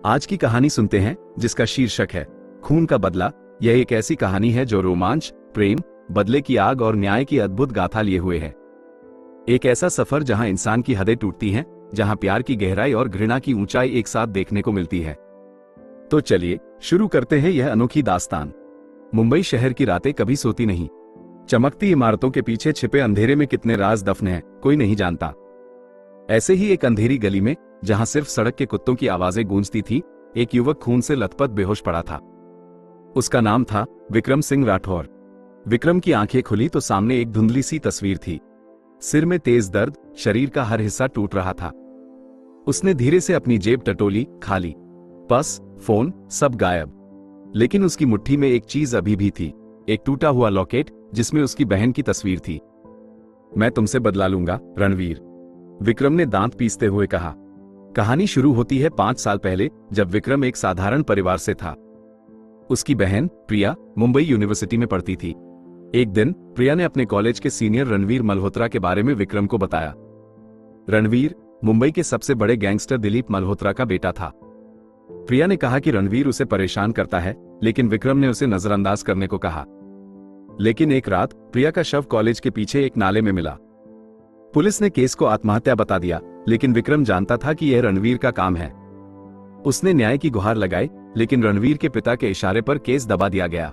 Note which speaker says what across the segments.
Speaker 1: आज की कहानी सुनते हैं जिसका शीर्षक है खून का बदला। यह एक ऐसी कहानी है जो रोमांच, प्रेम, बदले की आग और न्याय की अद्भुत गाथा लिए हुए है। एक ऐसा सफर जहां इंसान की हदें टूटती हैं, जहां प्यार की गहराई और घृणा की ऊंचाई एक साथ देखने को मिलती है। तो चलिए शुरू करते हैं यह अनोखी दास्तान। मुंबई शहर की रातें कभी सोती नहीं। चमकती इमारतों के पीछे छिपे अंधेरे में कितने राज दफन हैं, कोई नहीं जानता। ऐसे ही एक अंधेरी गली में, जहां सिर्फ सड़क के कुत्तों की आवाजें गूंजती थी, एक युवक खून से लथपथ बेहोश पड़ा था। उसका नाम था विक्रम सिंह राठौर। विक्रम की आंखें खुली तो सामने एक धुंधली सी तस्वीर थी। सिर में तेज दर्द, शरीर का हर हिस्सा टूट रहा था। उसने धीरे से अपनी जेब टटोली, खाली। पर्स, फोन, सब गायब। लेकिन उसकी मुट्ठी में एक चीज अभी भी थी, एक टूटा हुआ लॉकेट जिसमें उसकी बहन की तस्वीर थी। मैं तुमसे बदला लूंगा, रणवीर, विक्रम ने दांत पीसते हुए कहा। कहानी शुरू होती है 5 साल पहले, जब विक्रम एक साधारण परिवार से था। उसकी बहन प्रिया मुंबई यूनिवर्सिटी में पढ़ती थी। एक दिन प्रिया ने अपने कॉलेज के सीनियर रणवीर मल्होत्रा के बारे में विक्रम को बताया। रणवीर मुंबई के सबसे बड़े गैंगस्टर दिलीप मल्होत्रा का बेटा था। प्रिया ने कहा कि रणवीर उसे परेशान करता है, लेकिन विक्रम ने उसे नजरअंदाज करने को कहा। लेकिन एक रात प्रिया का शव कॉलेज के पीछे एक नाले में मिला। पुलिस ने केस को आत्महत्या बता दिया, लेकिन विक्रम जानता था कि यह रणवीर का काम है। उसने न्याय की गुहार लगाई, लेकिन रणवीर के पिता के इशारे पर केस दबा दिया गया।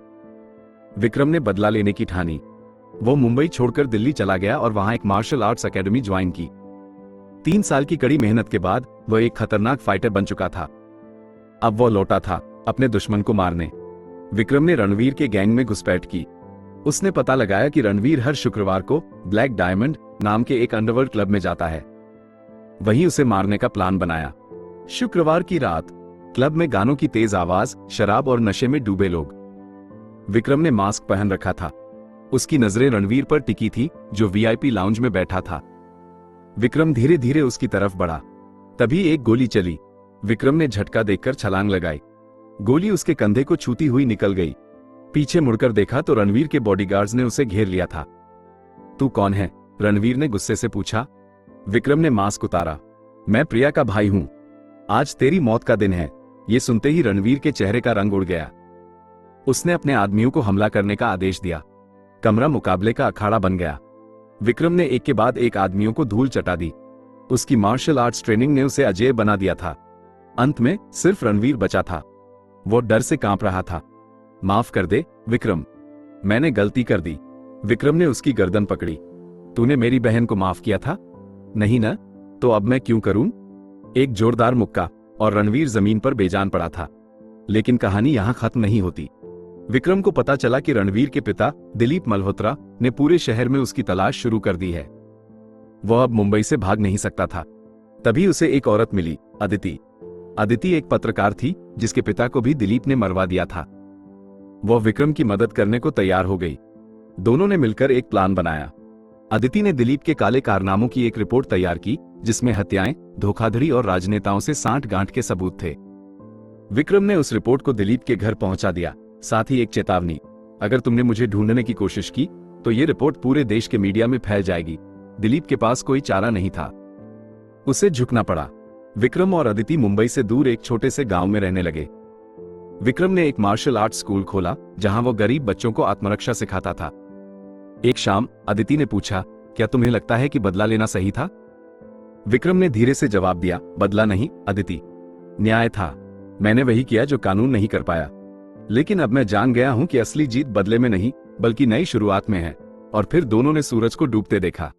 Speaker 1: विक्रम ने बदला लेने की ठानी। वो मुंबई छोड़कर दिल्ली चला गया और वहां एक मार्शल आर्ट्स एकेडमी ज्वाइन की। 3 साल की कड़ी मेहनत के बाद वह एक खतरनाक फाइटर बन चुका था। अब वो लौटा था अपने दुश्मन को मारने। विक्रम ने रणवीर के गैंग में घुसपैठ की। उसने पता लगाया कि रणवीर हर शुक्रवार को ब्लैक डायमंड नाम के एक अंडरवर्ल्ड क्लब में जाता है। वहीं उसे मारने का प्लान बनाया। शुक्रवार की रात क्लब में गानों की तेज आवाज, शराब और नशे में डूबे लोग। विक्रम ने मास्क पहन रखा था। उसकी नजरें रणवीर पर टिकी थी, जो वीआईपी लाउंज में बैठा था। विक्रम धीरे धीरे उसकी तरफ बढ़ा। तभी एक गोली चली। विक्रम ने झटका देखकर छलांग लगाई। गोली उसके कंधे को छूती हुई निकल गई। पीछे मुड़कर देखा तो रणवीर के बॉडीगार्ड्स ने उसे घेर लिया था। तू कौन है? रणवीर ने गुस्से से पूछा। विक्रम ने मास्क उतारा। मैं प्रिया का भाई हूं। आज तेरी मौत का दिन है। ये सुनते ही रणवीर के चेहरे का रंग उड़ गया। उसने अपने आदमियों को हमला करने का आदेश दिया। कमरा मुकाबले का अखाड़ा बन गया। विक्रम ने एक के बाद एक आदमियों को धूल चटा दी। उसकी मार्शल आर्ट्स ट्रेनिंग ने उसे अजेय बना दिया था। अंत में सिर्फ रणवीर बचा था। वो डर से कांप रहा था। माफ कर दे विक्रम, मैंने गलती कर दी। विक्रम ने उसकी गर्दन पकड़ी। तूने मेरी बहन को माफ किया था? नहीं ना? तो अब मैं क्यों करूं? एक जोरदार मुक्का और रणवीर जमीन पर बेजान पड़ा था। लेकिन कहानी यहां खत्म नहीं होती। विक्रम को पता चला कि रणवीर के पिता दिलीप मल्होत्रा ने पूरे शहर में उसकी तलाश शुरू कर दी है। वह अब मुंबई से भाग नहीं सकता था। तभी उसे एक औरत मिली, अदिति। अदिति एक पत्रकार थी जिसके पिता को भी दिलीप ने मरवा दिया था। वह विक्रम की मदद करने को तैयार हो गई। दोनों ने मिलकर एक प्लान बनाया। अदिति ने दिलीप के काले कारनामों की एक रिपोर्ट तैयार की, जिसमें हत्याएं, धोखाधड़ी और राजनेताओं से सांठ-गांठ के सबूत थे। विक्रम ने उस रिपोर्ट को दिलीप के घर पहुंचा दिया, साथ ही एक चेतावनी। अगर तुमने मुझे ढूंढने की कोशिश की तो ये रिपोर्ट पूरे देश के मीडिया में फैल जाएगी। दिलीप के पास कोई चारा नहीं था। उसे झुकना पड़ा। विक्रम और अदिति मुंबई से दूर एक छोटे से गांव में रहने लगे। विक्रम ने एक मार्शल आर्ट्स स्कूल खोला, जहां वो गरीब बच्चों को आत्मरक्षा सिखाता था। एक शाम अदिति ने पूछा, क्या तुम्हें लगता है कि बदला लेना सही था? विक्रम ने धीरे से जवाब दिया, बदला नहीं अदिति, न्याय था। मैंने वही किया जो कानून नहीं कर पाया। लेकिन अब मैं जान गया हूं कि असली जीत बदले में नहीं, बल्कि नई शुरुआत में है। और फिर दोनों ने सूरज को डूबते देखा।